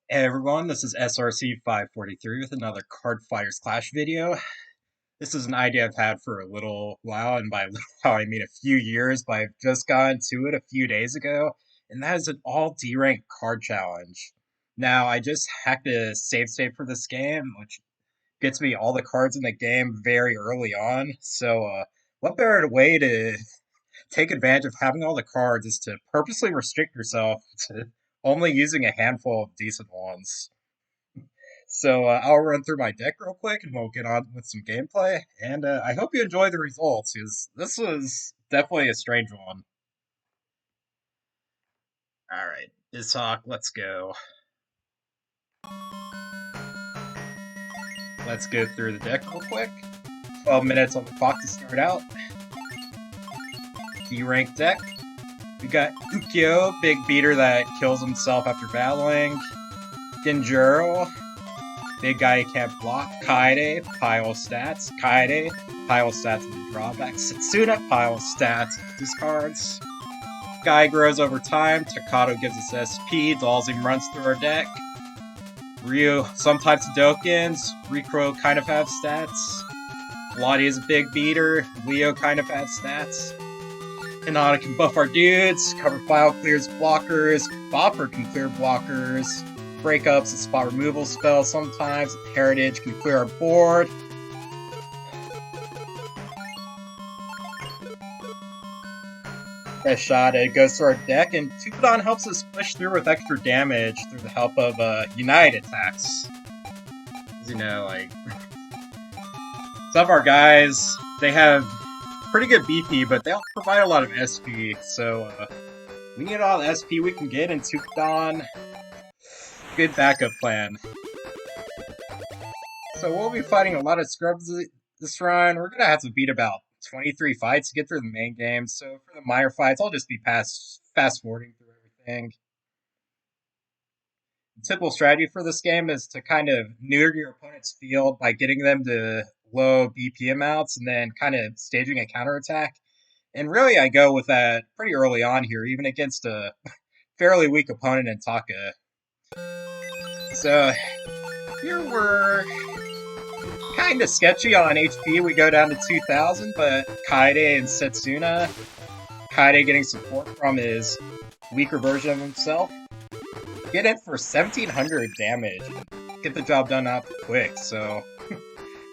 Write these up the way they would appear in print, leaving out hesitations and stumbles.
Hey everyone, this is SRC543 with another Card Fighters Clash video. This is an idea I've had for a little while, and by little while I mean a few years, but I've just gotten to it a few days ago, and that is an all D-rank card challenge. Now, I just hacked a save state for this game, which gets me all the cards in the game very early on, so what better way to take advantage of having all the cards is to purposely restrict yourself to only using a handful of decent ones. So I'll run through my deck real quick and we'll get on with some gameplay. And I hope you enjoy the results because this was definitely a strange one. All right, Ishak, let's go. Let's go through the deck real quick. 12 minutes on the clock to start out. D-rank deck. We got Ukyo, big beater that kills himself after battling. Genjuro, big guy who can't block. Kaede, pile stats. Kaede, pile stats with drawbacks. Setsuna, pile stats, discards. Guy grows over time. Takato gives us SP. Dalzim runs through our deck. Ryu, some types of Dokins. Rikro kind of have stats. Lottie is a big beater. Leo kind of has stats. Hinata can buff our dudes. Cover file clears blockers. Bopper can clear blockers. Breakups and spot removal spells sometimes. Heritage can clear our board. Fresh shot, it goes to our deck, and Tupidon helps us push through with extra damage through the help of United attacks. As you know, like, some of our guys, they have pretty good BP, but they don't provide a lot of SP, so we need all the SP we can get in Tupidon. Good backup plan. So we'll be fighting a lot of scrubs this run. We're gonna have to beat about 23 fights to get through the main game. So for the minor fights, I'll just be fast forwarding through everything. The typical strategy for this game is to kind of neuter your opponent's field by getting them to low BP amounts and then kind of staging a counterattack. And really, I go with that pretty early on here, even against a fairly weak opponent in Taka. So here we're kind of sketchy on HP. We go down to 2,000, but Kaede and Setsuna, Kaede getting support from his weaker version of himself, get it for 1,700 damage. Get the job done out quick, so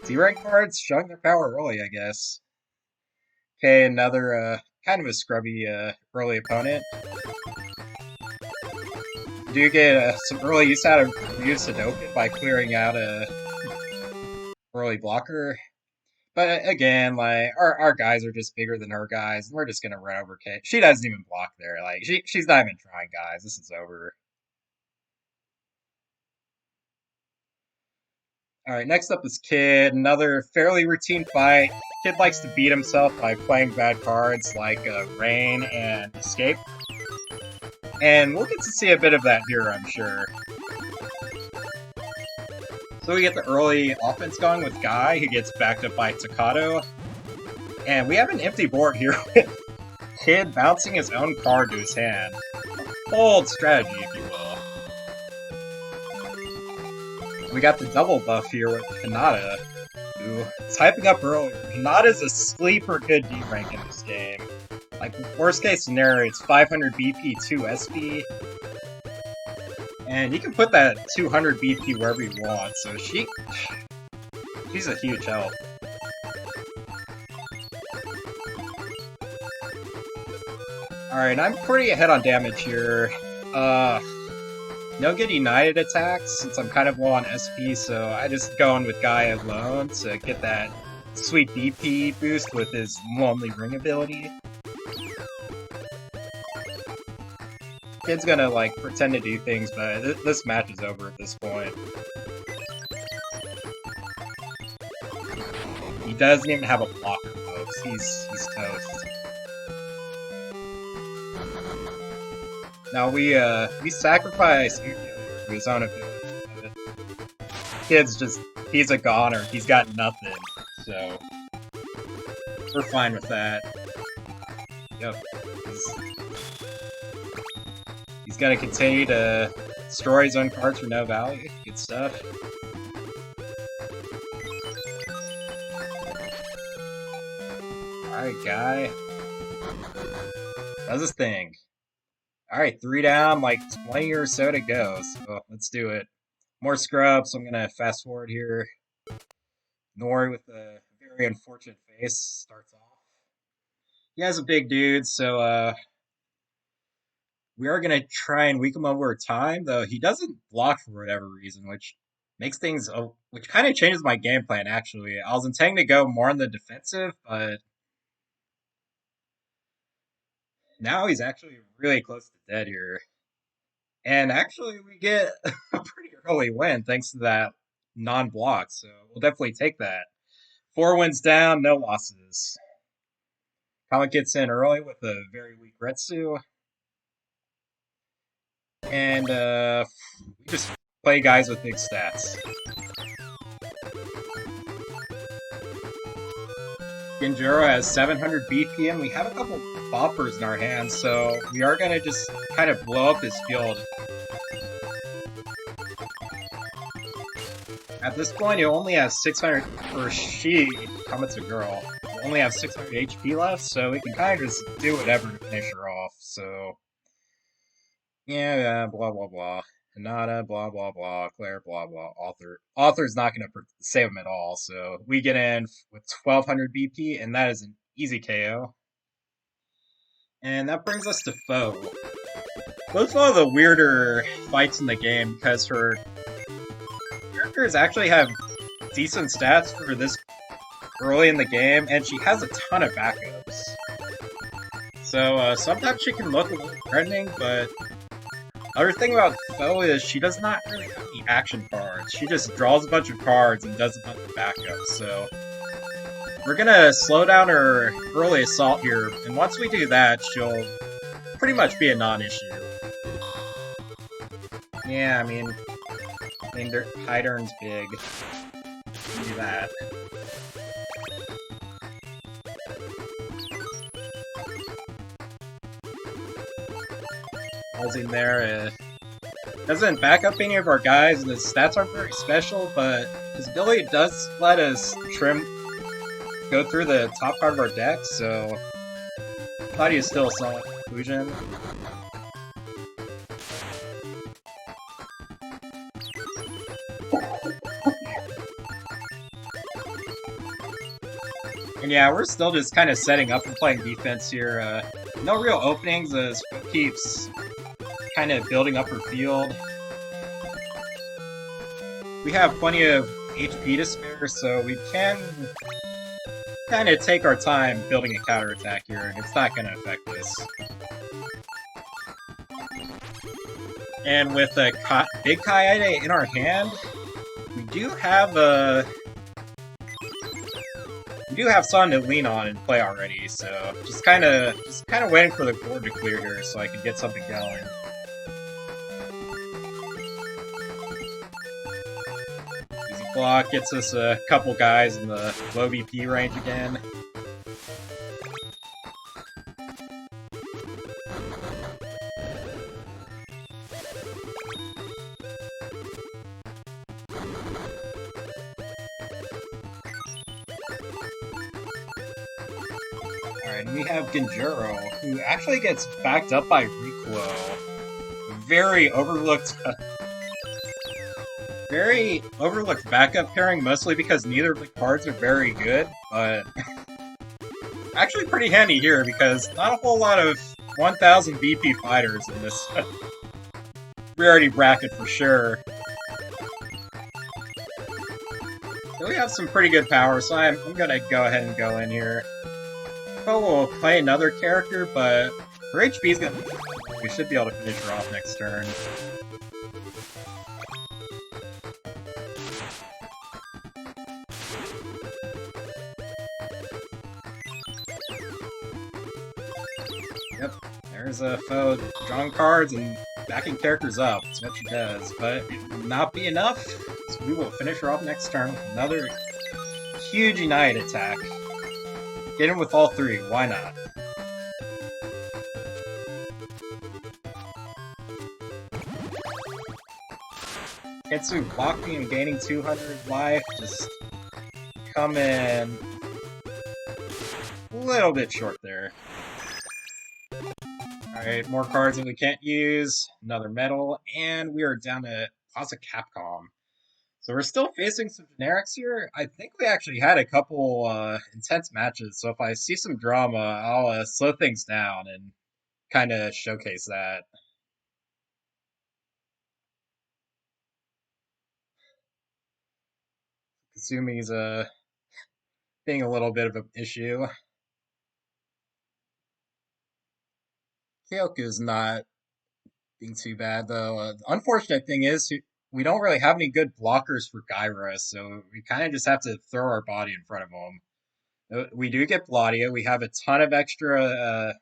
D-rank cards showing their power early, I guess. Okay, another kind of a scrubby early opponent. Do get some early use out of Ryu Sudoku by clearing out a early blocker. But again, like, our guys are just bigger than her guys, and we're just gonna run over Kate. She doesn't even block there. Like, she's not even trying, guys. This is over. Alright, next up is Kid. Another fairly routine fight. Kid likes to beat himself by playing bad cards like Rain and Escape. And we'll get to see a bit of that here, I'm sure. So we get the early offense going with Guy, who gets backed up by Takato. And we have an empty board here with Kid bouncing his own card to his hand. Bold strategy, if you will. We got the double buff here with Hinata, who is hyping up earlier. Hinata's a sleeper good D-rank in this game. Like, worst case scenario, it's 500 BP, 2 SP. And you can put that 200 BP wherever you want, so she's a huge help. Alright, I'm pretty ahead on damage here. No good United attacks, since I'm kind of low on SP, so I just go in with Guy alone to get that sweet BP boost with his Lonely Ring ability. Kid's gonna, like, pretend to do things, but this match is over at this point. He doesn't even have a blocker, folks. He's toast. Now we sacrifice Ukyo for his own ability. Kid's just, he's a goner. He's got nothing, so we're fine with that. Yep. He's gonna continue to destroy his own cards for no value. Good stuff. Alright, guy. Does his thing. Alright, 3 down, like 20 or so to go, so let's do it. More scrubs, so I'm gonna fast forward here. Nori with a very unfortunate face starts off. He has a big dude, so we are gonna try and weaken him over time, though he doesn't block for whatever reason, which makes things, which kind of changes my game plan, actually. I was intending to go more on the defensive, but now he's actually really close to dead here. And actually, we get a pretty early win thanks to that non-block, so we'll definitely take that. 4 wins down, no losses. Comet gets in early with a very weak Retsu. And we just play guys with big stats. Genjuro has 700 BP, and we have a couple boppers in our hands, so we are going to just kind of blow up his field. At this point, he only has 600, or she, Comet's a girl, only have 600 HP left, so we can kind of just do whatever to finish her off, so... Yeah, blah blah blah. Hinata, blah blah blah. Claire, blah blah. Author's not going to save him at all, so we get in with 1200 BP, and that is an easy KO. And that brings us to Foe. Those are one of the weirder fights in the game, because her characters actually have decent stats for this early in the game, and she has a ton of backups. So sometimes she can look a little threatening, but other thing about Foe is she does not really have any action cards. She just draws a bunch of cards and does a bunch of backups, so we're gonna slow down her early assault here, and once we do that, she'll pretty much be a non-issue. Yeah, I mean high turn's big. Do that. In there, doesn't back up any of our guys, and his stats aren't very special, but his ability does let us go through the top part of our deck, so I thought he was still a solid conclusion. And yeah, we're still just kind of setting up and playing defense here. No real openings as Foe keeps kind of building up her field. We have plenty of HP to spare, so we can kind of take our time building a counterattack here, and it's not going to affect us. And with a big Kaede in our hand, we do have something to lean on and play already, so just kind of waiting for the board to clear here so I can get something going. Easy block gets us a couple guys in the low BP range again. Alright, and we have Genjuro, who actually gets backed up by Ukyo. Very overlooked backup pairing, mostly because neither of the cards are very good, but actually pretty handy here because not a whole lot of 1000 BP fighters in this rarity bracket for sure. So we have some pretty good power, so I'm gonna go ahead and go in here. Oh, we'll play another character, but her HP is gonna... We should be able to finish her off next turn. Yep, there's a Foe drawing cards and backing characters up. That's what she does, but it will not be enough, so we will finish her off next turn with another huge United attack. Get in with all three, why not? Ensue blocking and gaining 200 life, just come in a little bit short there. Alright, more cards that we can't use, another medal, and we are down to Plaza Capcom. So we're still facing some generics here. I think we actually had a couple intense matches, so if I see some drama, I'll slow things down and kind of showcase that. Kasumi's being a little bit of an issue. Kyoku's not being too bad, though. The unfortunate thing is, we don't really have any good blockers for Gyra, so we kind of just have to throw our body in front of him. We do get Bladia. We have a ton of extra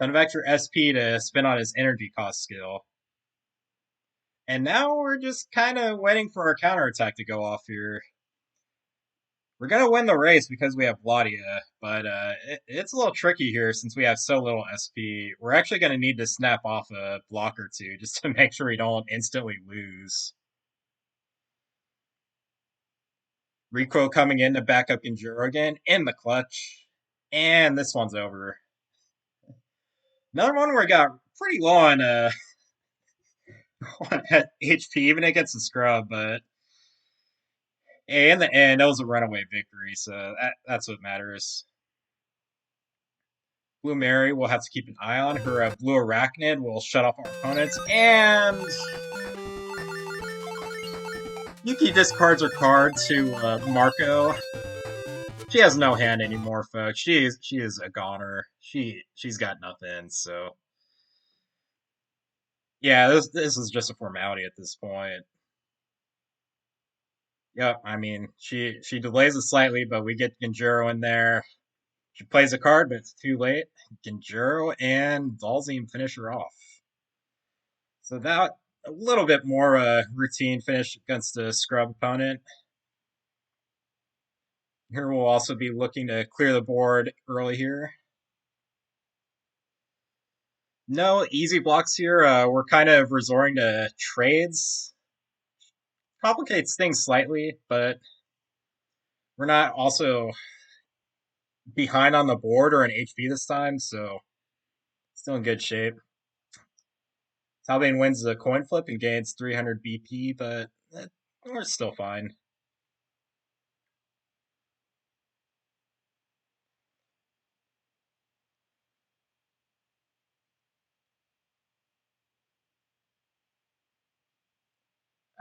SP to spend on his energy cost skill. And now we're just kind of waiting for our counterattack to go off here. We're going to win the race because we have Bladia, but it's a little tricky here since we have so little SP. We're actually going to need to snap off a block or two just to make sure we don't instantly lose. Rico coming in to back up Genjuro again in the clutch. And this one's over. Another one where I got pretty low on, on HP, even against the scrub, but in the end, that was a runaway victory, so that's what matters. Blue Mary will have to keep an eye on. Her Blue Arachnid will shut off our opponents, and Yuki discards her card to Marco. She has no hand anymore, folks. She is a goner. She's got nothing, so yeah, this is just a formality at this point. Yep, I mean, she delays it slightly, but we get Genjuro in there. She plays a card, but it's too late. Genjuro and Dalzim finish her off. So that, a little bit more routine finish against a scrub opponent. Here we'll also be looking to clear the board early here. No easy blocks here. We're kind of resorting to trades. Complicates things slightly, but we're not also behind on the board or in HP this time, so still in good shape. Talbane wins the coin flip and gains 300 BP, but we're still fine.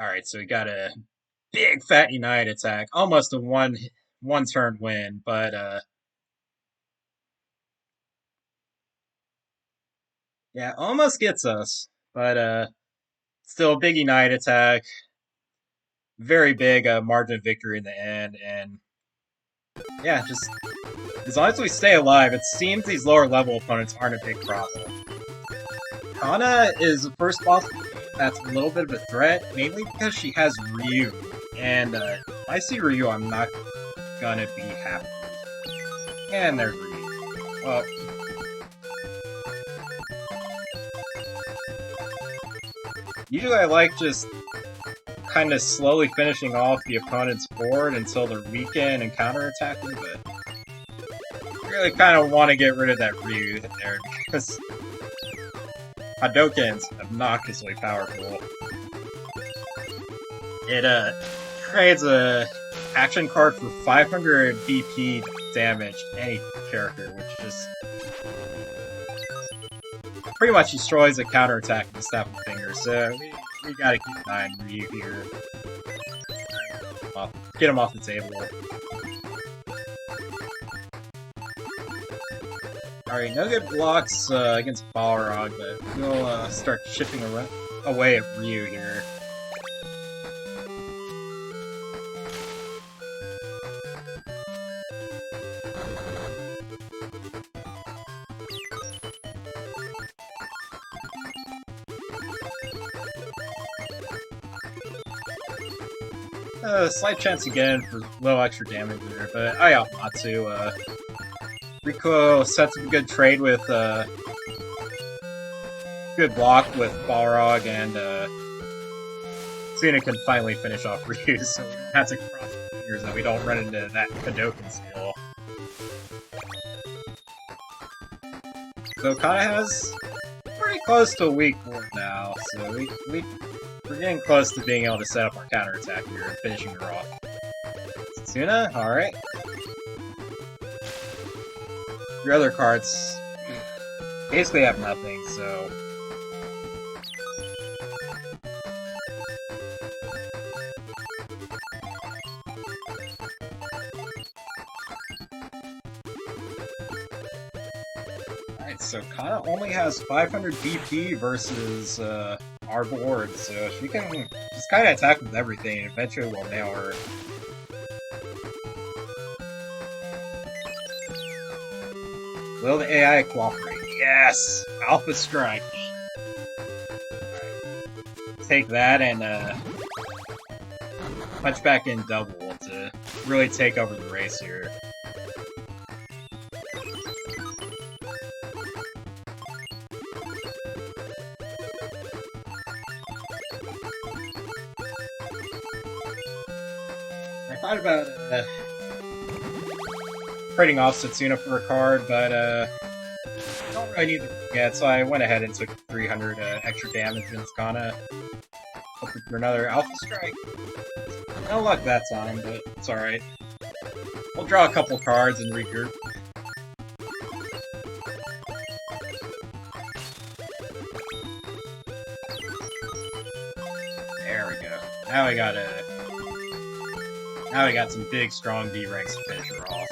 Alright, so we got a big fat Unite attack. Almost a one turn win, but yeah, almost gets us. But still a big Unite attack. Very big margin of victory in the end, and yeah, just as long as we stay alive, it seems these lower level opponents aren't a big problem. Kana is the first boss that's a little bit of a threat, mainly because she has Ryu. And if I see Ryu, I'm not gonna be happy. And there's Ryu. Well, usually I like just kind of slowly finishing off the opponent's board until they're weakened and counterattacking, but I really kind of want to get rid of that Ryu there because Hadouken's obnoxiously powerful. It creates a action card for 500 BP damage to any character, which just pretty much destroys a counterattack with a snap of the finger. So we gotta keep an eye on Ryu here. Get him off the table. Alright, no good blocks against Balrog, but we'll start chipping away at Ryu here. Slight chance again for a little extra damage there, but I opt not to. Rico sets up a good trade with good block with Balrog, and Setsuna can finally finish off Ryu, so we don't have to cross fingers that we don't run into that Kadoken skill. So Kana has pretty close to weak board now, so we're getting close to being able to set up our counterattack here and finishing her off. Setsuna, alright. Your other cards basically have nothing, so... Alright, so Kana only has 500 BP versus our board, so she can just kind of attack with everything, and eventually we'll nail her. Will the AI cooperate? Yes! Alpha Strike! Right. Take that and punch back in double to really take over the race here. I thought about trading off Setsuna for a card, but I don't really need the yet, so I went ahead and took 300 extra damage against Kana. Hoping for another Alpha Strike. No luck that time, but it's alright. We'll draw a couple cards and regroup. There we go. Now we got some big, strong D ranks to finish her off.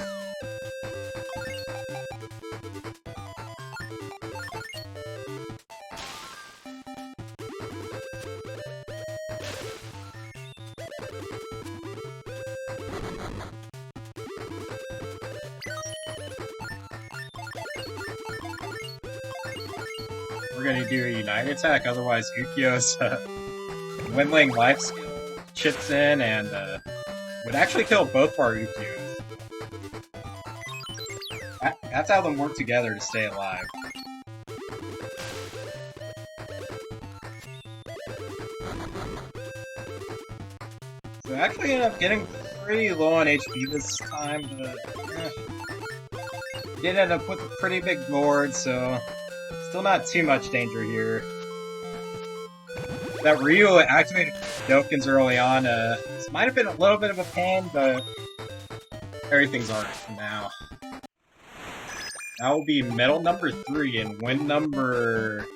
We're gonna do a United attack, otherwise Ukyo's Windling life skill chips in and would actually kill both our Ukyos. That's how them work together to stay alive. So I actually ended up getting pretty low on HP this time, but did end up with a pretty big board, so still not too much danger here. That Ryu activated Dokens early on, this might have been a little bit of a pain, but everything's alright for now. That will be medal number 3 and win number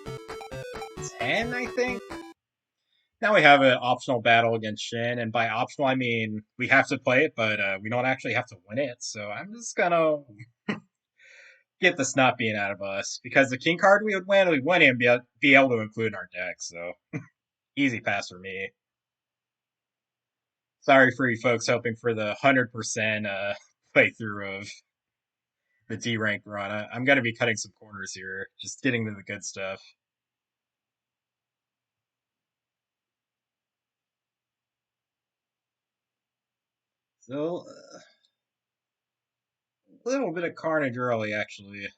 10, I think? Now we have an optional battle against Shin, and by optional I mean we have to play it, but we don't actually have to win it, so I'm just gonna get the snot being out of us. Because the king card we would win and be able to include in our deck, so easy pass for me. Sorry for you folks hoping for the 100% playthrough of the D rank run. I'm gonna be cutting some corners here, just getting to the good stuff. So, a little bit of carnage early, actually.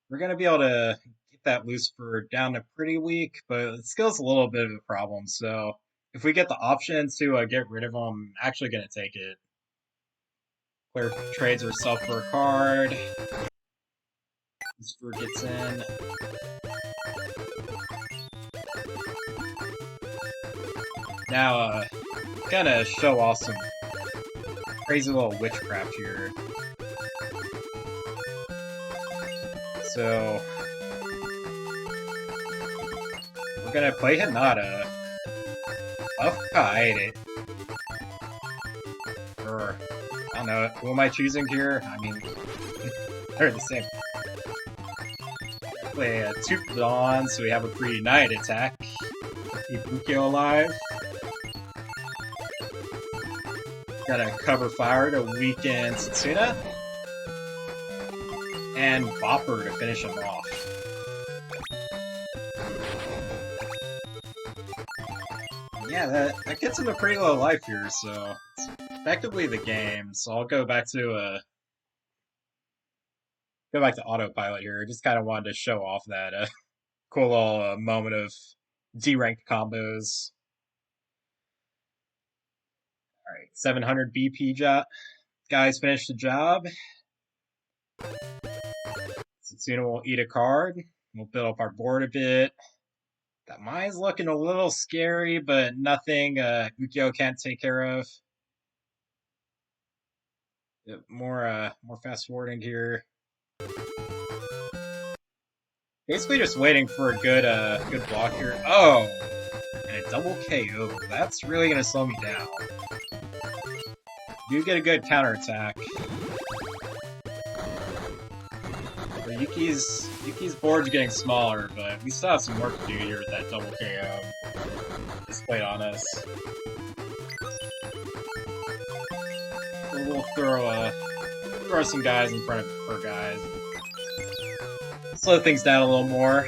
We're gonna be able to get that Lucifer down to pretty weak, but the skill's a little bit of a problem, so if we get the option to get rid of him, I'm actually gonna take it. Claire trades herself for a card. Lucifer gets in. Now, gonna show off some crazy little witchcraft here. So, we're gonna play Hinata. Of Kaede. Or, I don't know, who am I choosing here? I mean, they're the same. Play a Two Dawn, so we have a free United attack. Keep Ukyo alive. Gotta cover fire to weaken Setsuna. And Bopper to finish him off. Yeah, that gets him a pretty low life here, so it's effectively the game. So I'll go back to autopilot here. I just kind of wanted to show off that Cool little moment of D-ranked combos. Alright, 700 BP job. Guys finish the job. Setsuna will eat a card. We'll build up our board a bit. That mine's looking a little scary, but nothing Ukyo can't take care of. More fast forwarding here. Basically just waiting for a good block here. Oh! And a double KO. That's really gonna slow me down. Do get a good counterattack. Yuki's board's getting smaller, but we still have some work to do here with that double KO displayed on us. So we'll throw some guys in front of her guys. Slow things down a little more.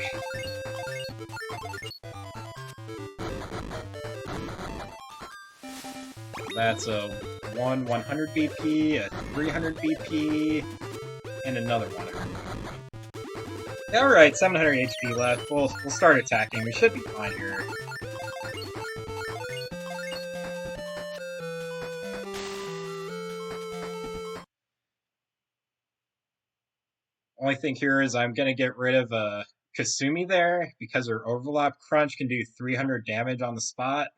That's a 100 BP, a 300 BP, and another 100 BP. Alright, 700 HP left. We'll start attacking. We should be fine here. Only thing here is I'm gonna get rid of Kasumi there because her overlap crunch can do 300 damage on the spot.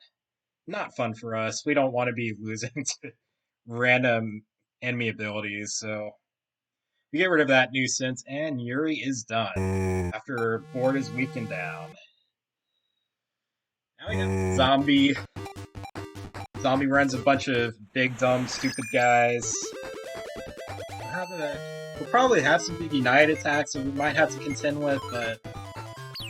Not fun for us. We don't want to be losing to random enemy abilities, so we get rid of that nuisance, and Yuri is done after her board is weakened down. Now we got Zombie. Zombie runs a bunch of big, dumb, stupid guys. We'll probably have some big United attacks that we might have to contend with, but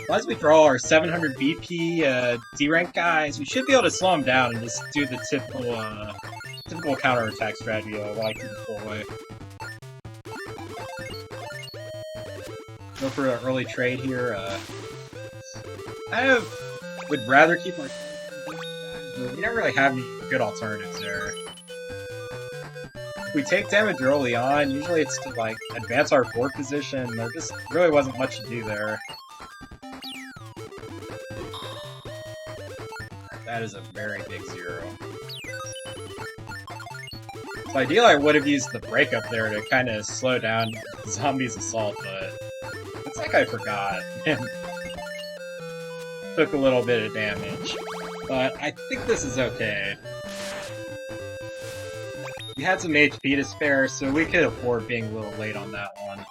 as long as we draw our 700 BP D-rank guys, we should be able to slow them down and just do the typical counter-attack strategy I like to deploy. Go for an early trade here. I would rather keep our but we don't really have any good alternatives there. If we take damage early on, usually it's to like advance our board position. There just really wasn't much to do there. That is a very big 0. So ideally I would have used the breakup there to kind of slow down Zombie's assault, but it's like I forgot and took a little bit of damage. But I think this is okay. We had some HP to spare, so we could afford being a little late on that one.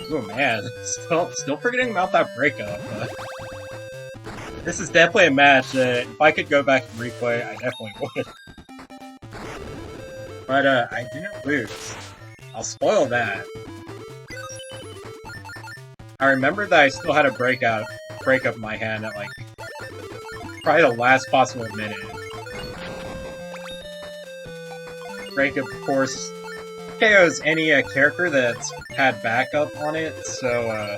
Oh man, still forgetting about that breakup. This is definitely a match that if I could go back and replay, I definitely would. But I didn't lose. I'll spoil that. I remember that I still had a breakup in my hand at like probably the last possible minute. Breakup, of course, KOs any character that's had backup on it, so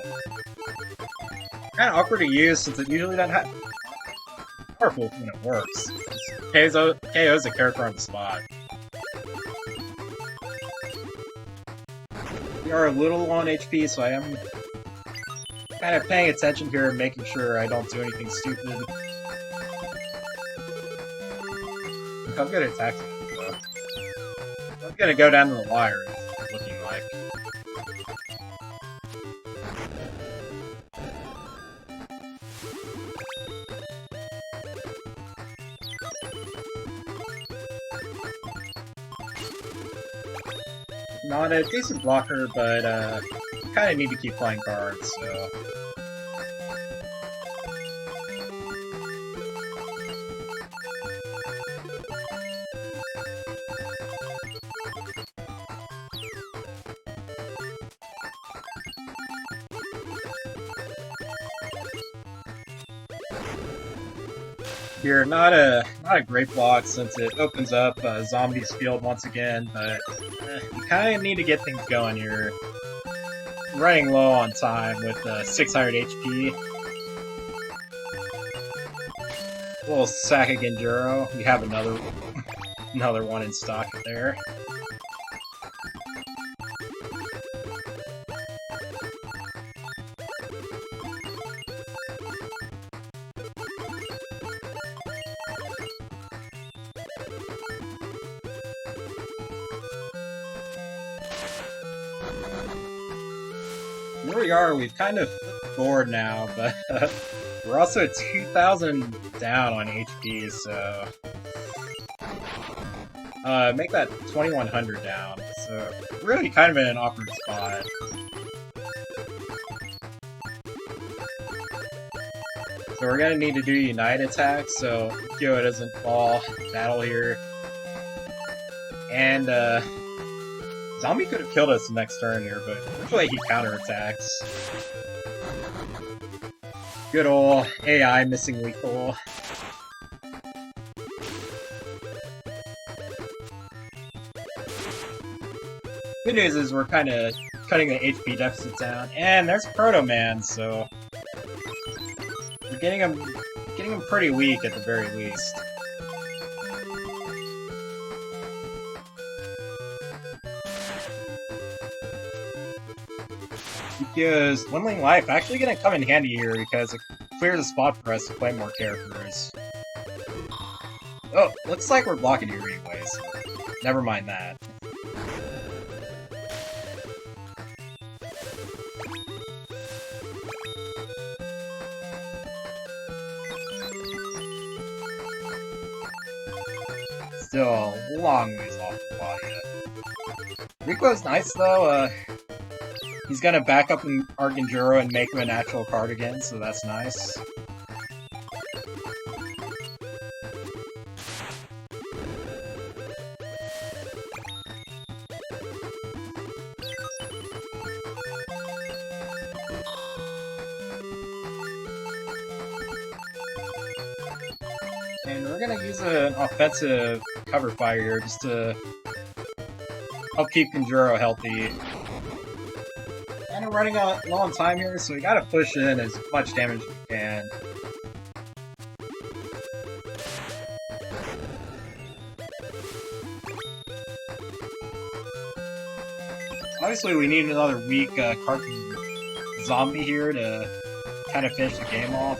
kind of awkward to use since it usually doesn't have powerful when it works. KO's a character on the spot. We are a little on HP, so I am kind of paying attention here and making sure I don't do anything stupid. I'm good at attacking, so I'm gonna go down to the wire, it's looking like. Not a decent blocker, but kind of need to keep playing cards, so. Here, not a great block since it opens up Zombie's field once again, but we kind of need to get things going here. running low on time with 600 HP. Little sack of Genjuro. We have another one in stock there. Here we are, we've kind of flipped forward now, but we're also 2,000 down on HP, so... make that 2,100 down, so really kind of in an awkward spot. So we're gonna need to do Unite attack, so Ukyo doesn't fall in battle here. And, Zombie could have killed us the next turn here, but hopefully he counterattacks. Good ol' AI missing lethal. Good news is we're kind of cutting the HP deficit down, and there's Proto Man, so we're getting him pretty weak at the very least. Ukyo's Dwindling Life actually gonna come in handy here because it clears the spot for us to play more characters. Oh, looks like we're blocking here anyway, so never mind that. Still a long ways off the body yet. Rico's nice though, he's gonna back up in Genjuro and make him a natural card again, so that's nice. And we're gonna use an offensive cover fire here just to help keep Genjuro healthy. And we're running out low on time here, so we gotta push in as much damage as we can. Obviously, we need another weak card zombie here to kind of finish the game off.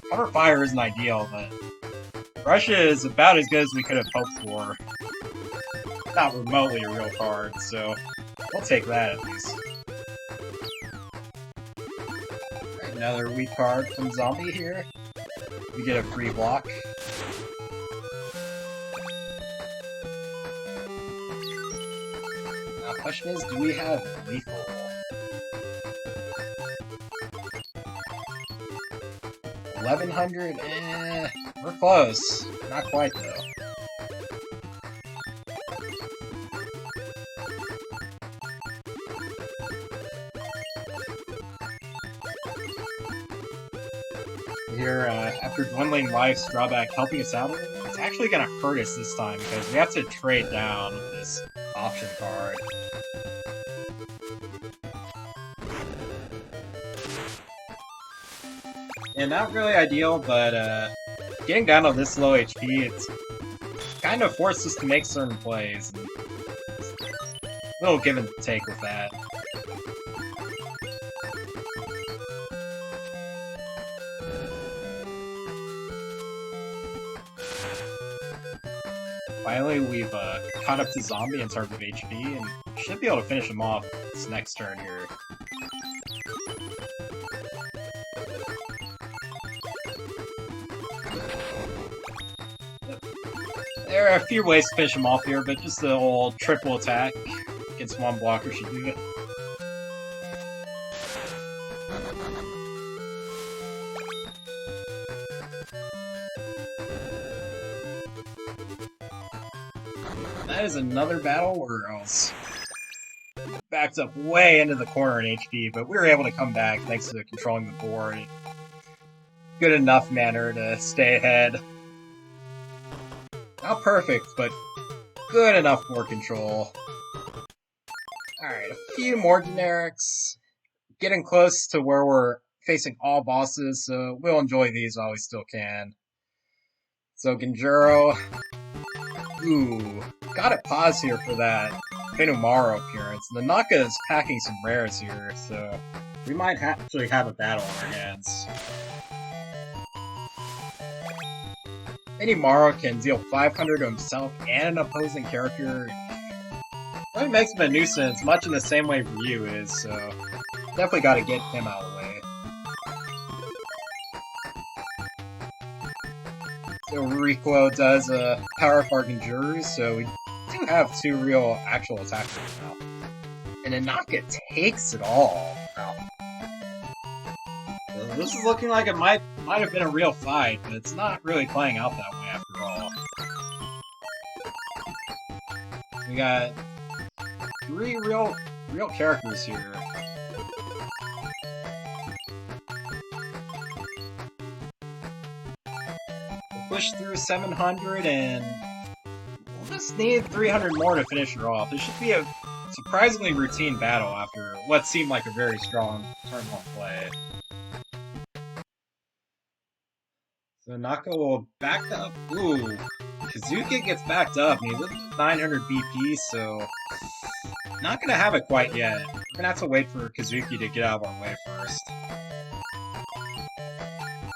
Cover fire isn't ideal, but Russia is about as good as we could have hoped for. Not remotely a real card, so we'll take that at least. Right, another weak card from Zombie here. We get a free block. Now, the question is, do we have lethal? $1,100? We're close. Not quite, though. Here, after Dwindling Life's drawback helping us out, it's actually going to hurt us this time because we have to trade down with this option card. And not really ideal, but getting down to this low HP, it's kind of forced us to make certain plays. And a little give and take with that. Finally, we've caught up to Zombie in terms of HP, and should be able to finish him off this next turn here. There are a few ways to finish him off here, but just the old triple attack against one blocker should do it. That is another battle where I was backed up way into the corner in HP, but we were able to come back thanks to controlling the board in good enough manner to stay ahead. Not perfect, but good enough board control. Alright, a few more generics. Getting close to where we're facing all bosses, so we'll enjoy these while we still can. So Genjuro. Ooh, gotta pause here for that Fenumaro appearance. Nanaka is packing some rares here, so we might actually have a battle on our hands. Fenumaro can deal 500 to himself and an opposing character. Really makes him a nuisance, much in the same way Ryu is, so definitely gotta get him out of the way. So Rerecorded does power up our Genjuru, so we do have two real actual attackers now. And Hinata takes it all. Wow. So this is looking like it might have been a real fight, but it's not really playing out that way after all. We got three real characters here. Push through 700 and we'll just need 300 more to finish her off. This should be a surprisingly routine battle after what seemed like a very strong turn 1 play. So Naka will back up. Ooh, Kazuki gets backed up and he's up to 900 BP, so not gonna have it quite yet. We're gonna have to wait for Kazuki to get out of our way first.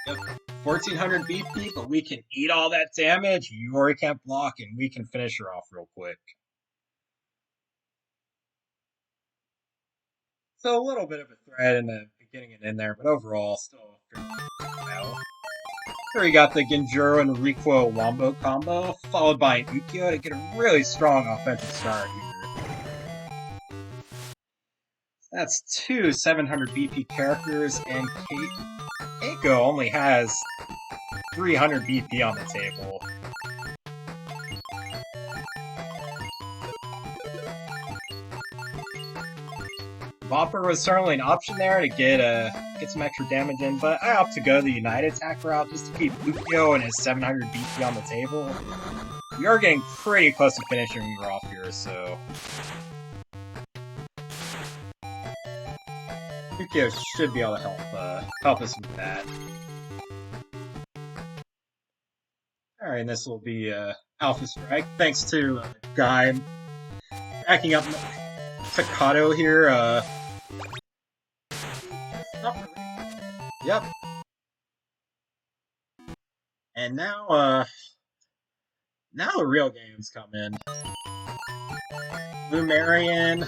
Yep. 1400 BP, but we can eat all that damage. Yuri can't block, and we can finish her off real quick. So a little bit of a threat in the beginning and in there, but overall, still fairly good battle. Here we got the Genjuro and Requo Wombo combo, followed by an Ukyo to get a really strong offensive start here. That's two 700 BP characters, and Keiko only has 300 BP on the table. Vopper was certainly an option there to get some extra damage in, but I opt to go the United attack route just to keep Ukyo and his 700 BP on the table. We are getting pretty close to finishing her off here, so Ukyo should be able to help us with that. Alright, and this will be Alpha Strike. Thanks to Guy backing up Staccato here. Yep. And now the real games come in. Lumarian.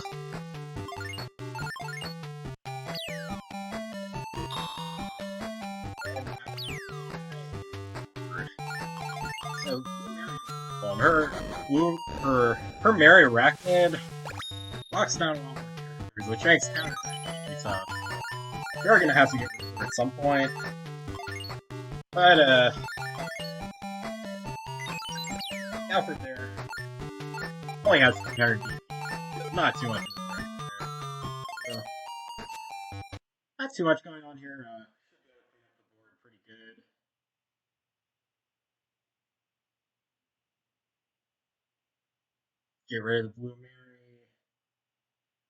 So her Mary Arachnid locks down all her characters, which makes counterattack pretty tough. We are gonna have to get rid of her at some point. But Alfred there only has 300 DP. Not too much of a threat there. So, not too much going on here. Should be able to clean up the board pretty good. Get rid of the Blue Mary.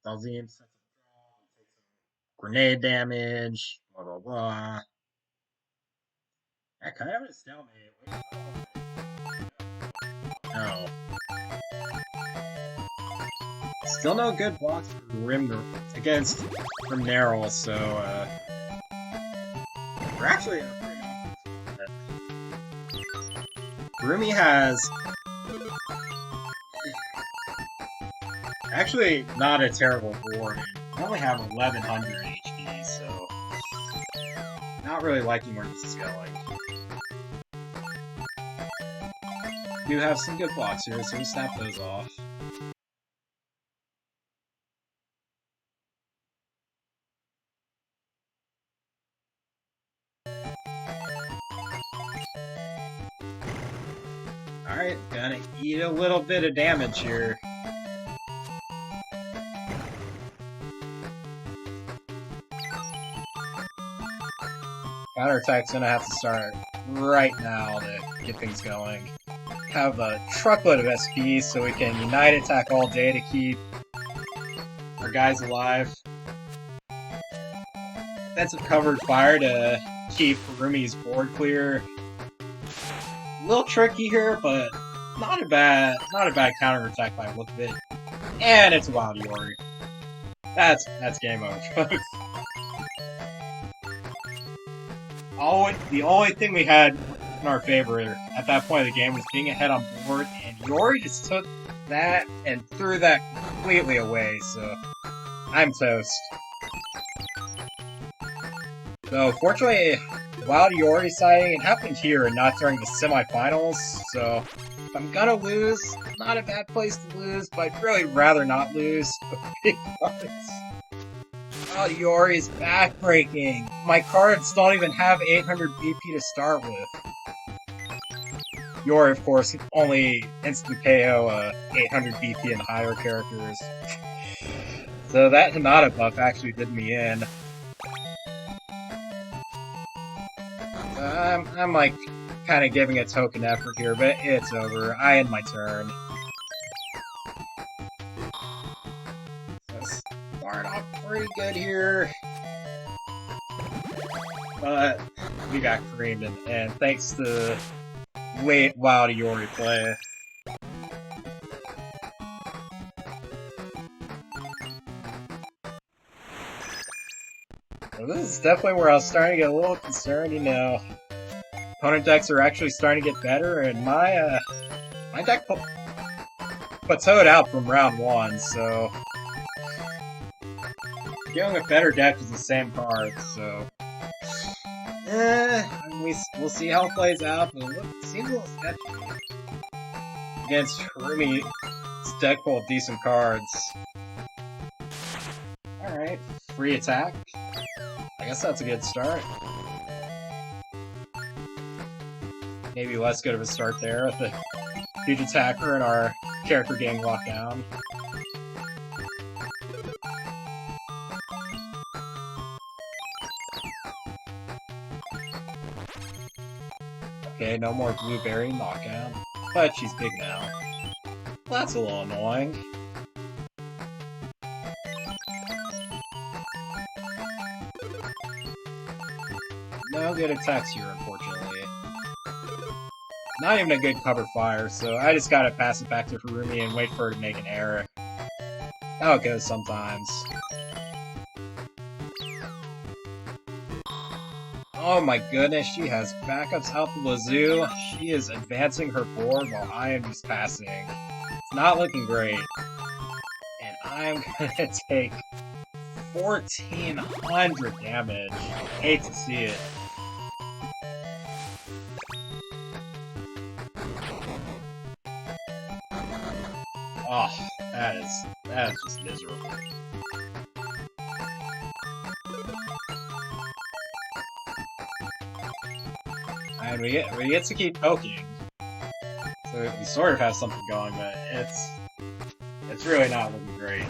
Dalzim sets up draw, take some grenade damage, blah blah blah. Yeah, kind of a stalemate. No. Still no good blocks for Rim against Rimnarl, so we're actually in a pretty offensive. Rumi has actually not a terrible board. We only have 1100 HP, so not really liking where this is going. We do have some good blocks here, so we snap those off. Alright, gonna eat a little bit of damage here. Counterattack's gonna have to start right now to get things going. Have a truckload of SP so we can Unite attack all day to keep guys alive. That's a covered fire to keep Rumi's board clear. A little tricky here, but not a bad counterattack by the look of it. And it's a Wild Yori. That's game over, folks. The only thing we had in our favor at that point of the game was being ahead on board, and Yori just took that and threw that completely away, so I'm toast. So fortunately, Wild Yori sighting, it happened here and not during the semifinals, so if I'm gonna lose, not a bad place to lose, but I'd really rather not lose because Wild Yori is backbreaking. My cards don't even have 800 BP to start with. Yori, of course, can only instant KO 800 BP and higher characters. So that Hinata buff actually did me in. I'm like kind of giving a token effort here, but it's over. I end my turn. So start off pretty good here, but we got creamed, and thanks to late Wild Yori play. So this is definitely where I was starting to get a little concerned, you know. Opponent decks are actually starting to get better, and my deck plateaued out from round 1, so getting with better deck is the same cards, so we'll see how it plays out, but it seems a little sketchy against Rumi's deck full of decent cards. Alright, free attack. I guess that's a good start. Maybe less good of a start there with the huge attacker and our character getting locked down. Okay, no more blueberry knockdown, but she's big now. That's a little annoying. No good attacks here, unfortunately. Not even a good cover fire, so I just gotta pass it back to Harumi and wait for her to make an error. How it goes sometimes. Oh my goodness, she has backups out the wazoo. She is advancing her board while I am just passing. It's not looking great. And I'm gonna take 1400 damage. Hate to see it. Oh, that is just miserable. And we get to keep poking. So we sort of have something going, but it's really not looking great.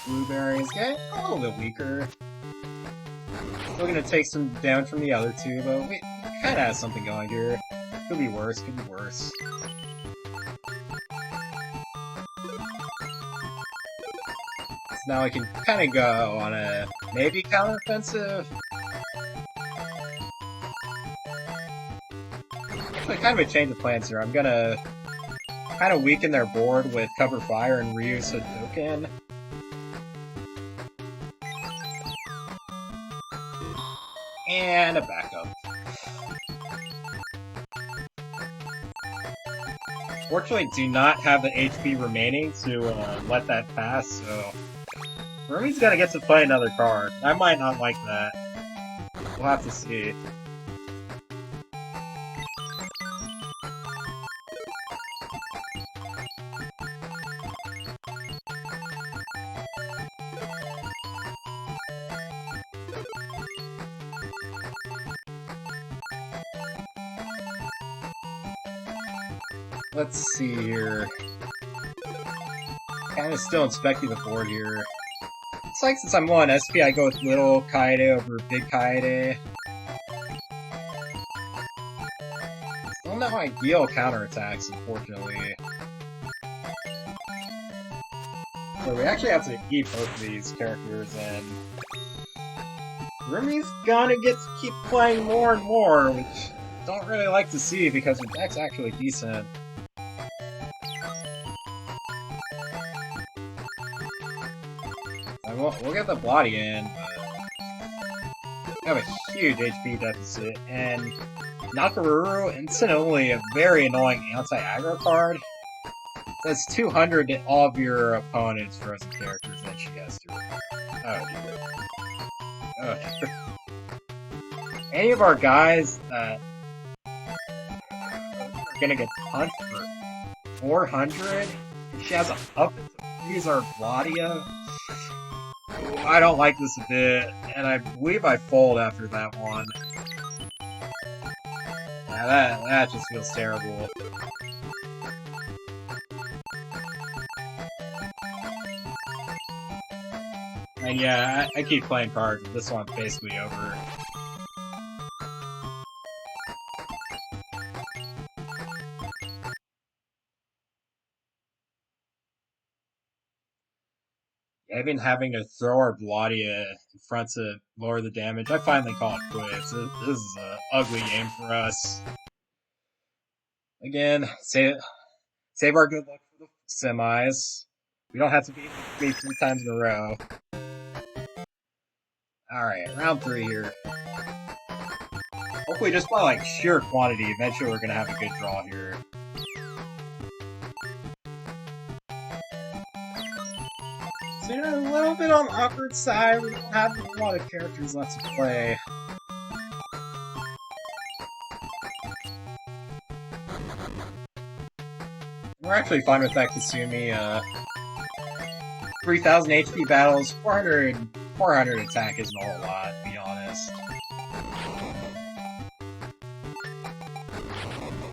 Blueberries getting a little bit weaker. Still gonna take some damage from the other two, but we kinda have something going here. Could be worse, could be worse. So now I can kinda go on a maybe counteroffensive. Actually, kind of a change of plans here. I'm gonna kinda weaken their board with cover fire and reuse a token. And a backup. Fortunately, do not have the HP remaining to let that pass, so Rumi's gotta get to play another card. I might not like that. We'll have to see. Let's see here. Kind of still inspecting the board here. It's like since I'm low on SP, I go with little Kaede over big Kaede. Still no ideal counterattacks, unfortunately. So we actually have to eat both of these characters, and Rumi's gonna get to keep playing more and more, which I don't really like to see because her deck's actually decent. We'll get the Bloody in, but we have a huge HP deficit, and Nakaruru instantly a very annoying anti-aggro card. That's 200 to all of your opponent's frozen characters that she has to. Oh dear. Oh dear. Any of our guys that are gonna get punched for 400, and she has a up to freeze our Vladia. I don't like this a bit, and I believe I fold after that one. Yeah, that just feels terrible. And yeah, I keep playing cards, but this one's basically over. I've been having to throw our Bladia in front to lower the damage. I finally call it quits. This is an ugly game for us. Again, save our good luck for the semis. We don't have to beat me 3 times in a row. Alright, round 3 here. Hopefully just by like sheer quantity, eventually we're gonna have a good draw here. So you're a little bit on the awkward side, we don't have a lot of characters left to play. We're actually fine with that Kasumi, 3000 HP battles, 400 attack isn't a whole lot, to be honest.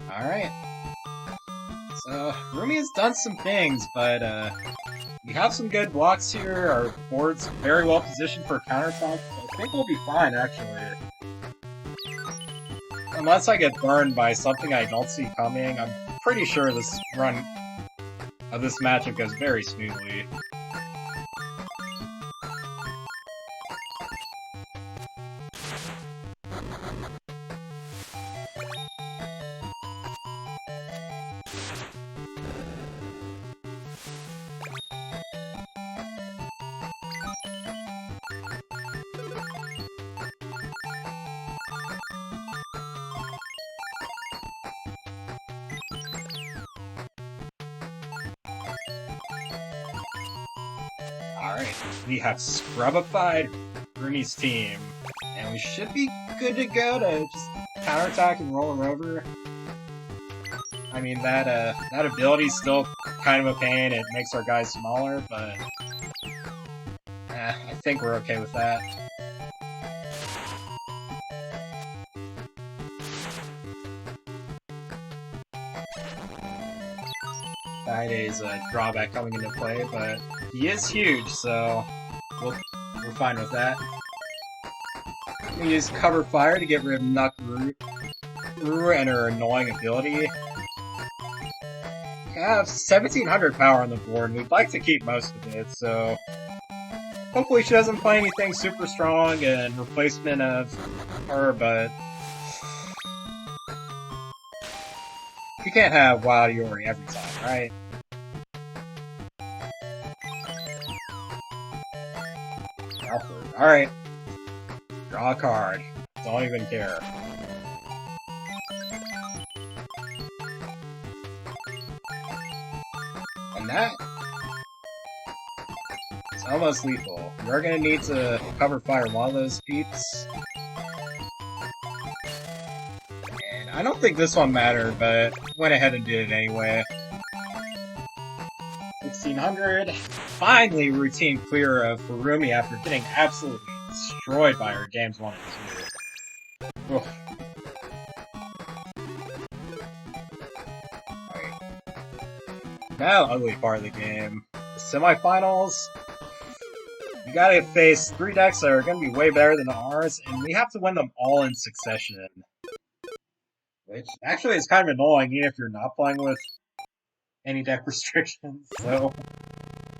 Alright. So, Rumi has done some things, but we have some good blocks here, our board's very well positioned for counterattack, so I think we'll be fine, actually. Unless I get burned by something I don't see coming, I'm pretty sure this run of this matchup goes very smoothly. Alright, we have scrubified Rumi's team, and we should be good to go to just counterattack and roll her over. I mean, that ability's still kind of a pain, it makes our guys smaller, but I think we're okay with that. Kaide's a drawback coming into play, but he is huge, so we're fine with that. We use cover fire to get rid of Nakaruru and her annoying ability. We have 1700 power on the board, and we'd like to keep most of it, so hopefully she doesn't play anything super strong in replacement of her, but you can't have Wild Yori every time, right? Alright. Draw a card. Don't even care. And that is almost lethal. We're gonna need to cover fire one of those peeps. And I don't think this one mattered, but went ahead and did it anyway. 1600. Finally, routine clear of Furumi after getting absolutely destroyed by her games 1 and 2. Ugh. Right. Now, ugly part of the game. The semifinals. You gotta face 3 decks that are gonna be way better than ours, and we have to win them all in succession. Which actually is kind of annoying, even if you're not playing with any deck restrictions. So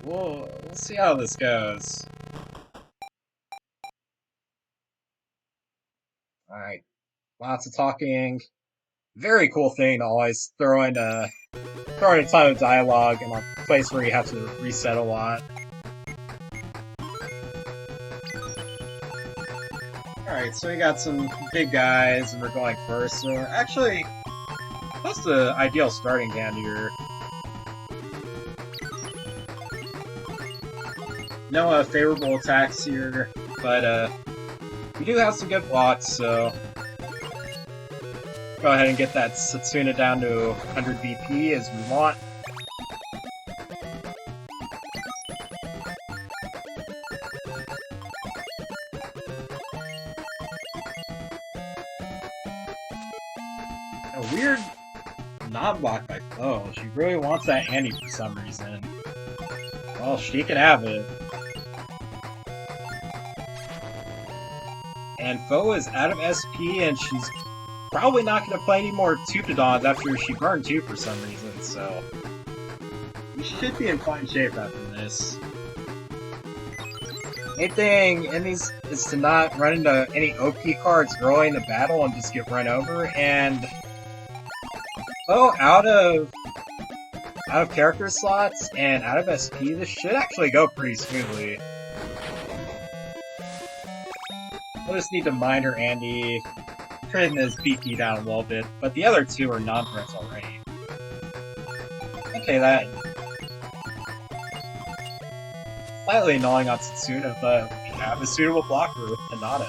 we'll see how this goes. Alright, lots of talking. Very cool thing to always throw in a ton of dialogue in a place where you have to reset a lot. Alright, so we got some big guys, and we're going first, so we're actually close to ideal starting hand here. No favorable attacks here, but we do have some good blocks, so go ahead and get that Setsuna down to 100 BP as we want. A weird non-block by Foe. She really wants that Andy for some reason. Well, she can have it. And Foe is out of SP, and she's probably not going to play any more Tupidons after she burned 2 for some reason, so we should be in fine shape after this. Main thing in these is to not run into any OP cards early in the battle and just get run over, and Foe out of character slots and out of SP, this should actually go pretty smoothly. We'll just need to mind her Andy, turn his BP down a little bit, but the other 2 are non-threats already. Okay, that slightly annoying on Setsuna, but we have a suitable blocker with Hinata.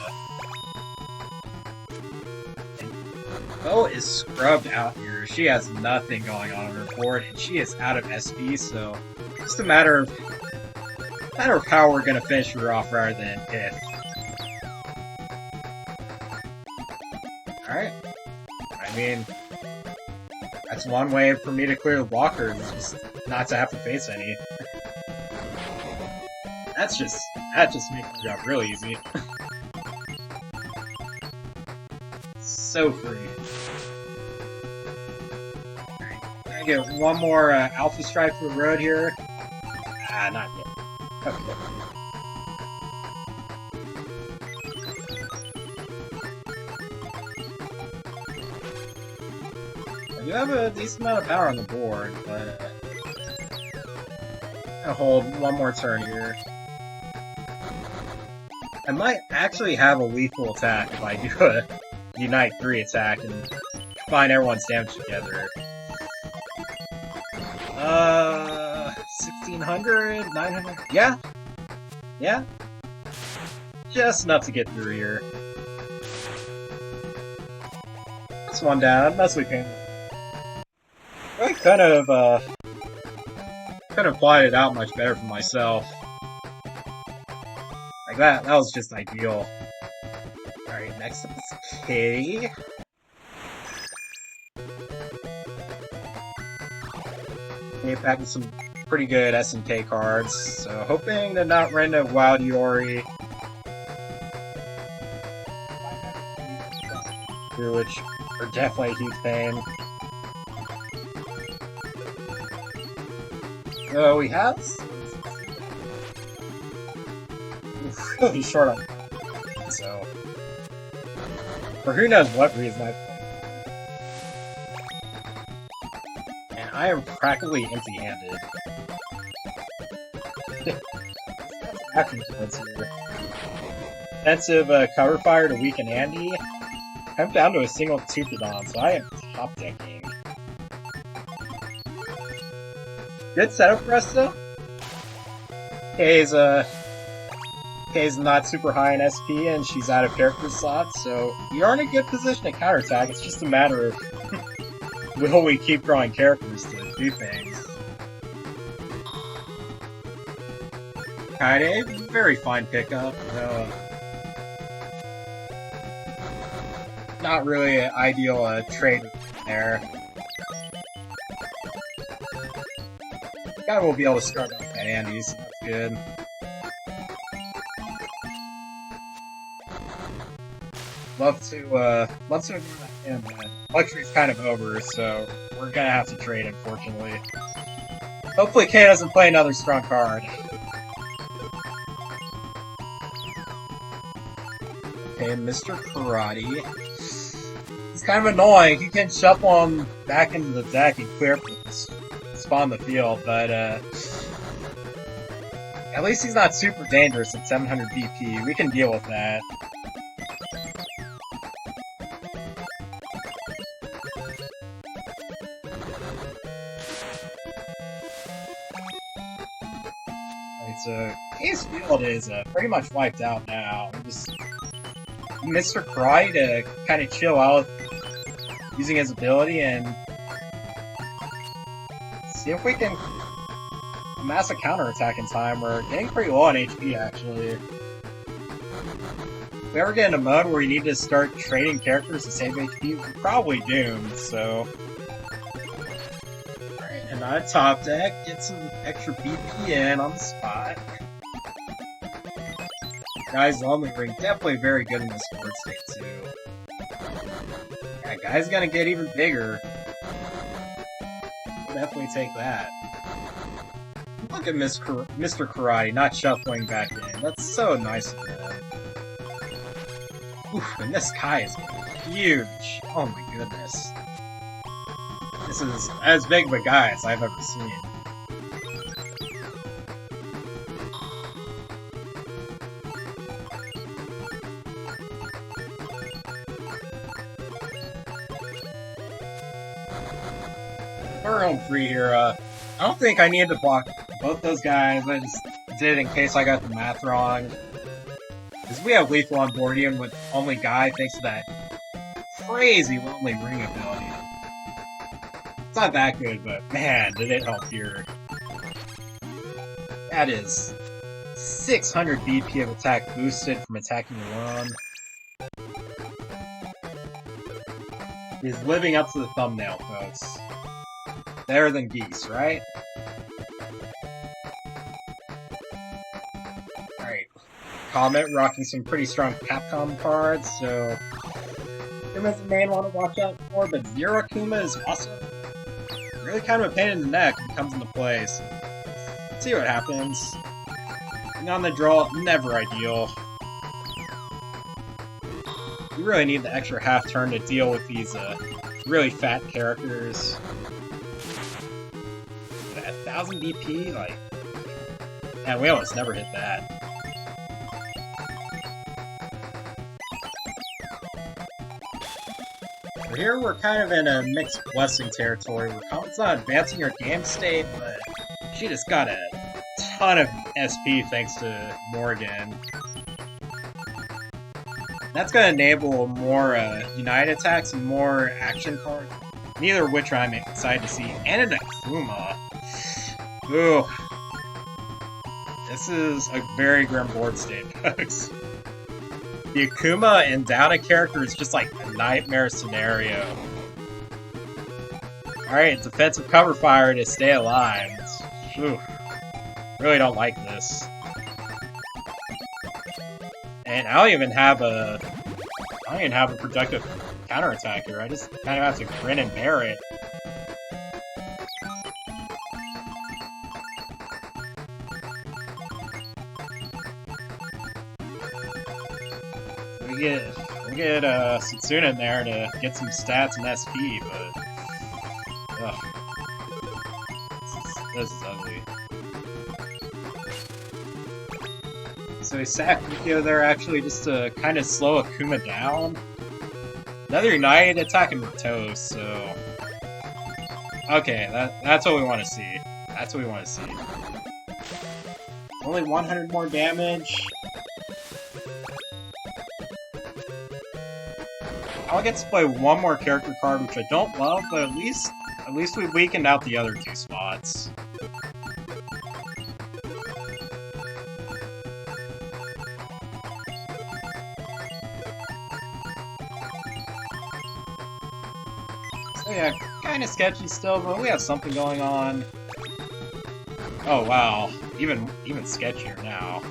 Foe is scrubbed out here. She has nothing going on her board, and she is out of SP, so it's just a matter of how we're gonna finish her off rather than if. Alright. I mean, that's one way for me to clear the blockers, just not to have to face any. That just makes my job really easy. So free. Alright, gonna get one more Alpha Strike for the road here. Ah, not yet. Okay. I do have a decent amount of power on the board, but I'm gonna hold one more turn here. I might actually have a lethal attack if I do a Unite 3 attack and combine everyone's damage together. 1600? 900? Yeah? Yeah? Just enough to get through here. That's one down, mostly painful. I could have plotted it out much better for myself. Like that was just ideal. Alright, next up is K. Okay, back with some pretty good SNK cards, so hoping to not run into Wild Yori. Which are definitely a huge pain. So we have really short on so for who knows what reason I and I am practically empty-handed. Action points here. Defensive cover fire to weaken Andy. I'm down to a single Tupidon, so I am top decking. Good setup for us though. Kay's not super high in SP and she's out of character slots, so we are in a good position to counterattack. It's just a matter of will we keep drawing characters to do things. Kinda a very fine pickup, though not really an ideal trade there. Guy will be able to start off got Andes, that's good. Love to ignore that him, but luxury's kind of over, so we're gonna have to trade, unfortunately. Hopefully Kay doesn't play another strong card. Okay, Mr. Karate. He's kind of annoying. He can shuffle him back into the deck and clear spawn the field, but at least he's not super dangerous at 700 BP. We can deal with that. Alright, so Kay's field is pretty much wiped out now. We're just Mr. Cry to kind of chill out using his ability and see if we can amass a counterattack in time. We're getting pretty low on HP, actually. If we ever get in a mode where we need to start trading characters to save HP, we're probably doomed, so... Alright, and on top deck, get some extra BP in on the spot. Guy's Lonely Ring, definitely very good in this board state, too. Yeah, Guy's gonna get even bigger. We'll definitely take that. Look at Mr. Karate not shuffling back in. That's so nice of him. Oof, and this Kai is huge. Oh my goodness. This is as big of a guy as I've ever seen. We're home free here. I don't think I needed to block both those guys. I just did it in case I got the math wrong. Because we have lethal on board even with only Guy thanks to that crazy Lonely Ring ability. It's not that good, but man, did it help here. That is 600 BP of attack boosted from attacking alone. He's living up to the thumbnail, folks. Better than Geese, right? Alright. Comet rocking some pretty strong Capcom cards, so... Kuma's the main one to watch out for, but Zero Kuma is also really kind of a pain in the neck when it comes into play, so... Let's see what happens. Being on the draw, never ideal. You really need the extra half turn to deal with these really fat characters. 1000 BP, like, man, we almost never hit that. So here we're kind of in a mixed blessing territory where Comet's not advancing her game state, but she just got a ton of SP thanks to Morgan. That's going to enable more United attacks and more action cards, neither of which I'm excited to see, and an Akuma. Ooh. This is a very grim board state, folks. The Akuma and down a character is just like a nightmare scenario. Alright, defensive cover fire to stay alive. Ooh. Really don't like this. And I don't even have a productive counterattack here. I just kind of have to grin and bear it. We get Setsuna in there to get some stats and SP, but ugh. This is ugly. So he sacked Ukyo there actually just to kind of slow Akuma down. Another United attack and we're toast, so... Okay, that's what we want to see. That's what we want to see. Only 100 more damage. I'll get to play one more character card, which I don't love, but at least we weakened out the other two spots. So yeah, kind of sketchy still, but we have something going on. Oh wow, even sketchier now.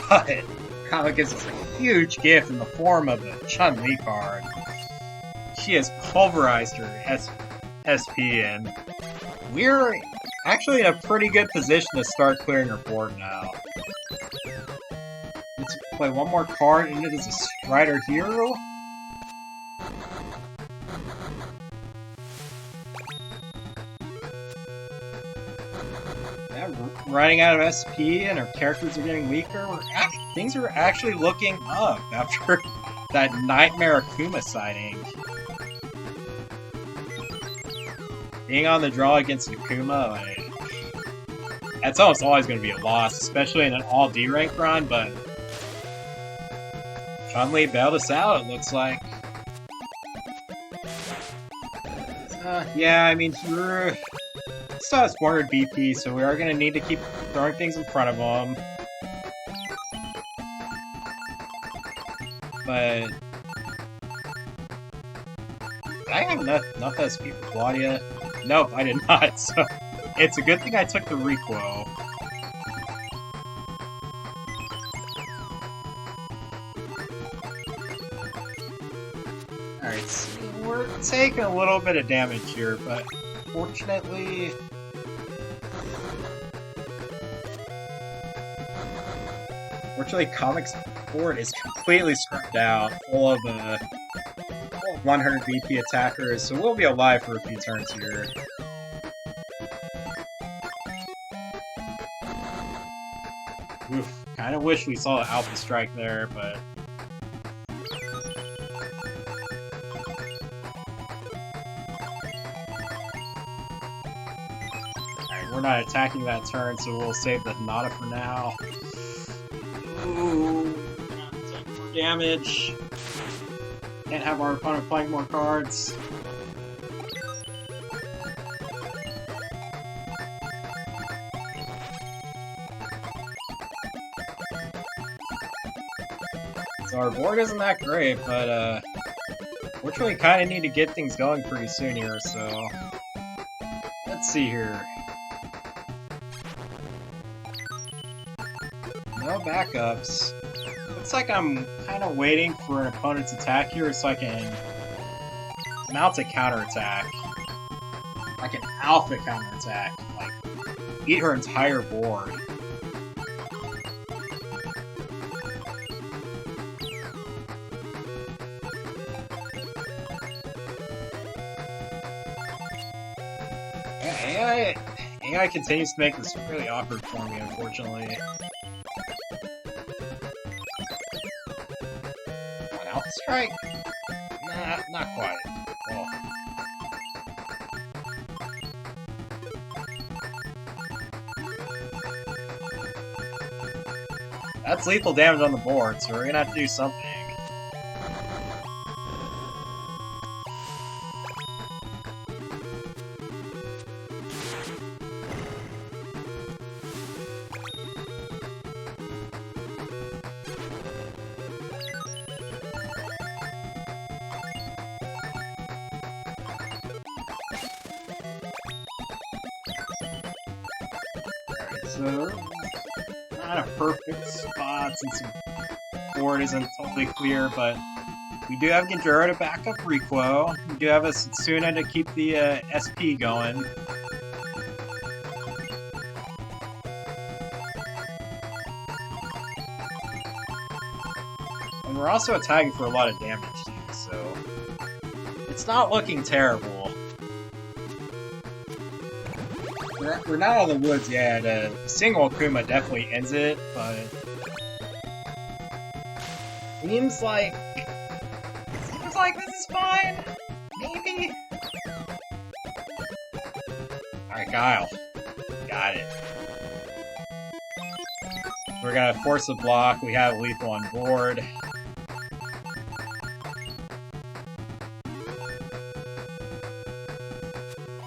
But Comic gives us a huge gift in the form of a Chun-Li card. She has pulverized her SP, and we're actually in a pretty good position to start clearing her board now. Let's play one more card, and it is a Strider Hero. Yeah, we're running out of SP, and our characters are getting weaker. Things are actually looking up after that Nightmare Akuma sighting. Being on the draw against Akuma, like, that's almost always going to be a loss, especially in an all D rank run, but Chun-Li bailed us out, it looks like. Yeah, I mean, he still has 400 BP, so we are going to need to keep throwing things in front of him. But did I have enough SP for Claudia? Nope, I did not, so it's a good thing I took the Requo. Alright, so we're taking a little bit of damage here, but fortunately... Comic's board is completely scrubbed out, full of 100 BP attackers, so we'll be alive for a few turns here. Oof, kinda wish we saw Alpha Strike there, but... Alright, we're not attacking that turn, so we'll save the Hinata for now. Ooh, take more damage. Can't have our opponent playing more cards. So our board isn't that great, but fortunately kind of need to get things going pretty soon here, so... Let's see here. No backups. Looks like I'm kind of waiting for an opponent's attack here so I can mount a counterattack. Like an alpha counterattack. Like, eat her entire board. Yeah, AI continues to make this really awkward for me, unfortunately. Alpha Strike? Nah, not quite. Well. That's lethal damage on the board, so we're gonna have to do something. So, not a perfect spot since the board isn't totally clear, but we do have Genjuro to back up Requo. We do have a Setsuna to keep the SP going. And we're also attacking for a lot of damage too, so it's not looking terrible. We're not out of the woods yet. A single Akuma definitely ends it, but seems like this is fine. Maybe. All right, Guile, got it. We're gonna force a block. We have lethal on board.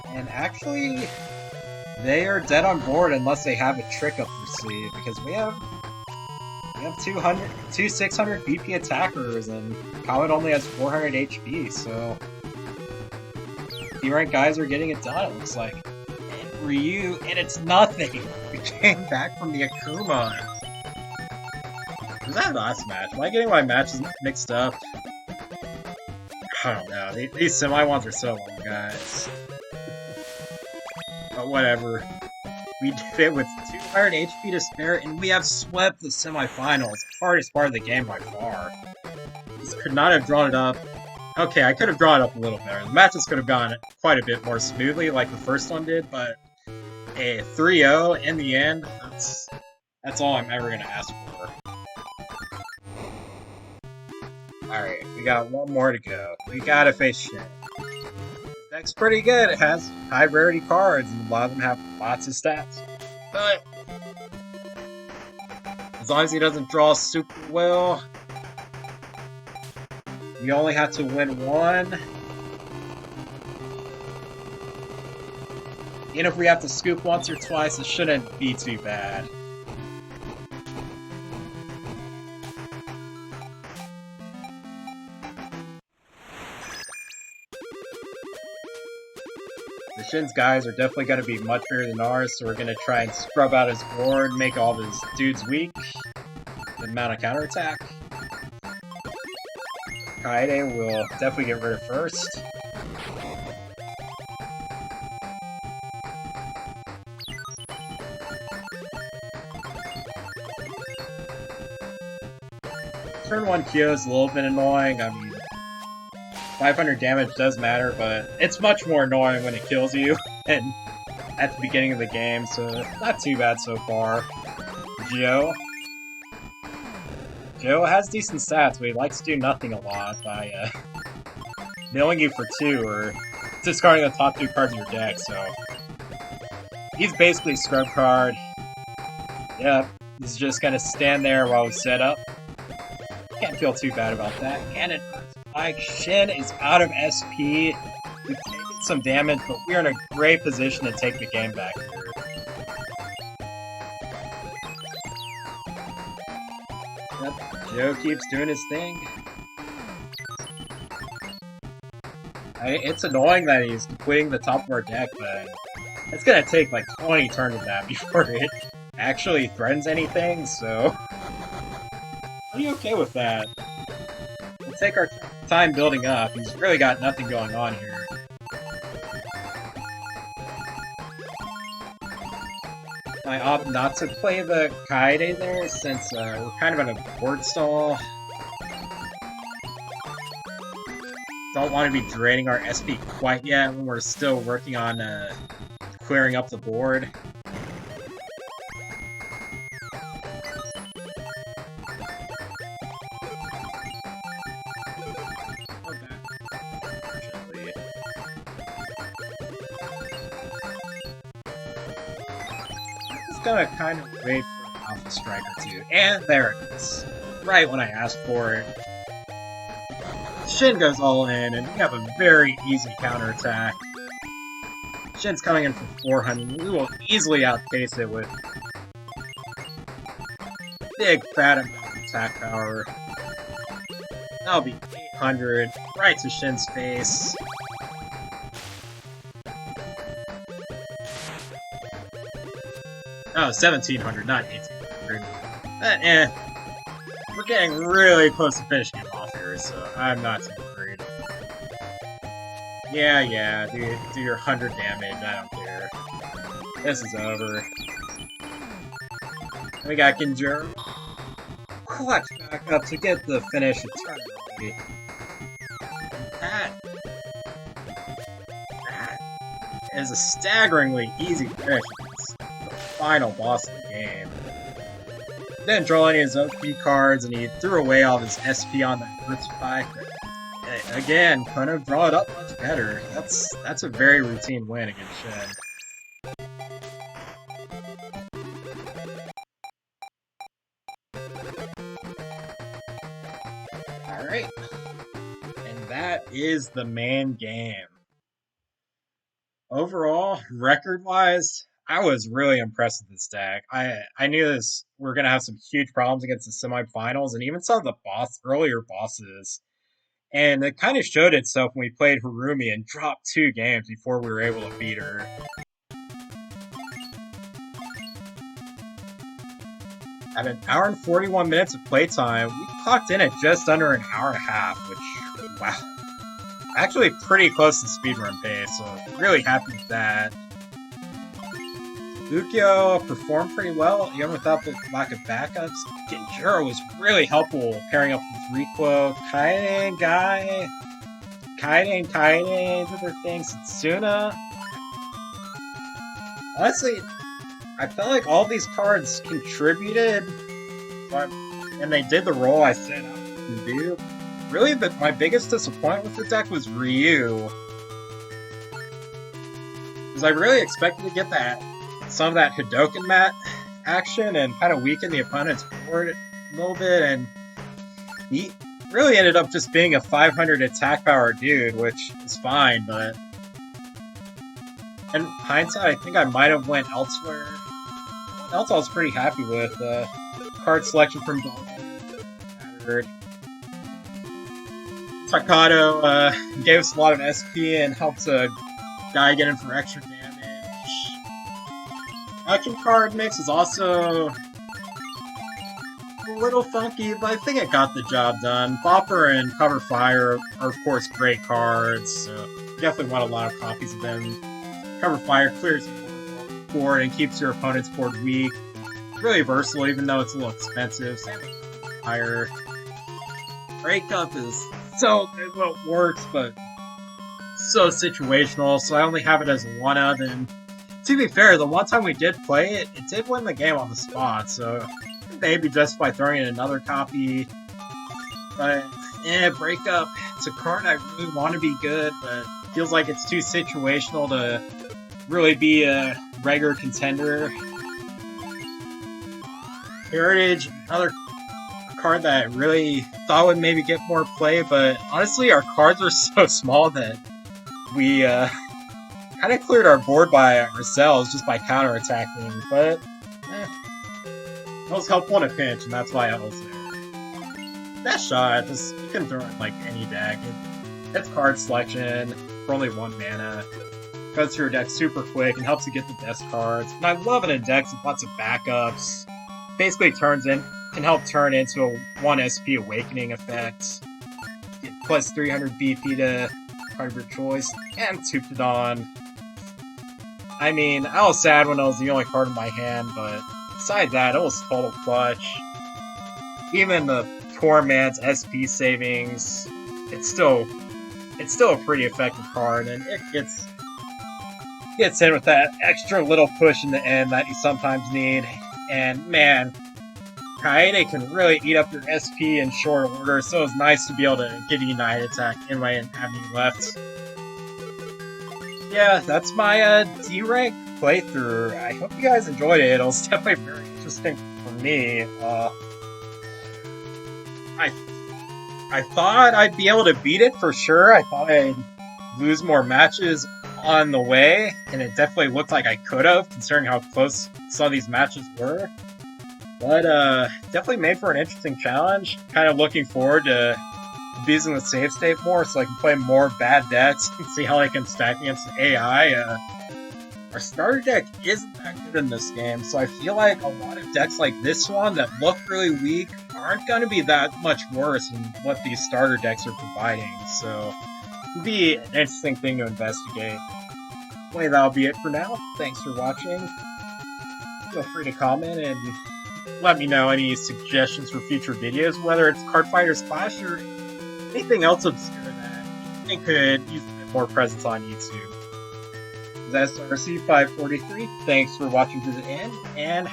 And actually, they are dead on board unless they have a trick up their sleeve, because we have 2 600 BP attackers, and Comet only has 400 HP, so D-rank guys are getting it done, it looks like. And Ryu, and it's nothing. We came back from the Akuma. Was that last match? Am I getting my matches mixed up? I don't know. These semi ones are so long, guys. But whatever. We did it with 200 HP to spare, and we have swept the semifinals. Hardest part of the game by far. This could not have drawn it up. Okay, I could have drawn it up a little better. The matches could have gone quite a bit more smoothly, like the first one did, but a 3-0 in the end, that's all I'm ever gonna ask for. Alright, we got one more to go. We gotta face Shin. This deck's pretty good. It has high rarity cards, and a lot of them have lots of stats. But as long as he doesn't draw super well, you only have to win one. And if we have to scoop once or twice, it shouldn't be too bad. The Shin's guys are definitely going to be much bigger than ours, so we're going to try and scrub out his board, make all of his dudes weak, then mount a counterattack. Kaede will definitely get rid of first. Turn 1 Kyo is a little bit annoying. I mean, 500 damage does matter, but it's much more annoying when it kills you and at the beginning of the game, so not too bad so far. Joe has decent stats, but he likes to do nothing a lot by milling you for 2 or discarding the top 2 cards of your deck, so he's basically scrub card. Yep, he's just gonna stand there while we set up. Can't feel too bad about that. And it hurts like Shin is out of SP. We've taken some damage, but we're in a great position to take the game back here. Yep, Joe keeps doing his thing. It's annoying that he's depleting the top of our deck, but it's gonna take like 20 turns of that before it actually threatens anything, so I'll be okay with that. We'll take our time building up. He's really got nothing going on here. I opt not to play the Kaede there since we're kind of in a board stall. Don't want to be draining our SP quite yet when we're still working on clearing up the board. Gonna kind of wait for an Alpha Strike or 2. And there it is. Right when I asked for it. Shin goes all in, and we have a very easy counterattack. Shin's coming in for 400. We will easily outpace it with big fat amount of attack power. That'll be 800 right to Shin's face. Oh, 1700, not 1800. But, we're getting really close to finishing him off here, so I'm not too worried. Yeah, do your 100 damage, I don't care. This is over. We got Genjuro. Clutch back up to get the finish eternally. That is a staggeringly easy finish. Final boss of the game. Didn't draw any of his OP cards, and he threw away all of his SP on that first spike. But again, couldn't have drawn it up much better. That's a very routine win against Shin. Alright. And that is the main game. Overall, record-wise, I was really impressed with this deck. I knew we're gonna have some huge problems against the semifinals and even some of the earlier bosses. And it kind of showed itself when we played Harumi and dropped 2 games before we were able to beat her. At an hour and 41 minutes of playtime, we clocked in at just under an hour and a half, which, wow, actually pretty close to speedrun pace, so really happy with that. Ukyo performed pretty well, even without the lack of backups. Genjuro was really helpful pairing up with Rerecorded, Kaiden, other things, Setsuna. Honestly, I felt like all these cards contributed, and they did the role I set out to do. Really, my biggest disappointment with the deck was Ryu. Because I really expected to get some of that Hadoken mat action and kind of weaken the opponent's board a little bit, and he really ended up just being a 500 attack power dude, which is fine, but in hindsight, I think I might have went elsewhere. Else I was pretty happy with. Card selection from mattered. Takato gave us a lot of SP and helped a guy get in for extra damage. Action card mix is also a little funky, but I think it got the job done. Bopper and Cover Fire are of course great cards, so definitely want a lot of copies of them. Cover Fire clears your board and keeps your opponent's board weak. Really versatile, even though it's a little expensive. Same with Fire. Breakup is so good when it works, but so situational, so I only have it as a one-of, and to be fair, the one time we did play it, it did win the game on the spot, so maybe just by throwing in another copy. But, Breakup, it's a card I really want to be good, but feels like it's too situational to really be a regular contender. Heritage, another card that I really thought would maybe get more play, but honestly our cards are so small that we kind of cleared our board by ourselves just by counterattacking, but it was helpful in a pinch, and that's why I was there. That shot, you can throw it in like any deck. It's card selection for only 1 mana. Goes through your deck super quick and helps you get the best cards. And I love it in decks with lots of backups. Basically can help turn into a 1 SP Awakening effect. Get plus 300 BP to card of your choice, and Tupidon. I mean, I was sad when it was the only card in my hand, but besides that, it was total clutch. Even the Torment's SP savings, it's still a pretty effective card, and it gets in with that extra little push in the end that you sometimes need. And man, Kaede can really eat up your SP in short order, so it's nice to be able to get a United attack anyway and have you left. Yeah, that's my D-rank playthrough. I hope you guys enjoyed it. It was definitely very interesting for me. I thought I'd be able to beat it for sure. I thought I'd lose more matches on the way, and it definitely looked like I could have, considering how close some of these matches were. But definitely made for an interesting challenge. Kind of looking forward to abusing the save state more so I can play more bad decks and see how I can stack against the AI. Our starter deck isn't that good in this game, so I feel like a lot of decks like this one that look really weak aren't going to be that much worse than what these starter decks are providing, so it'll be an interesting thing to investigate. Anyway, that'll be it for now. Thanks for watching. Feel free to comment and let me know any suggestions for future videos, whether it's Card Fighters Clash or anything else obscure that you think could use a bit more presence on YouTube. This is SRC543. Thanks for watching to the end, and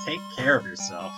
take care of yourself.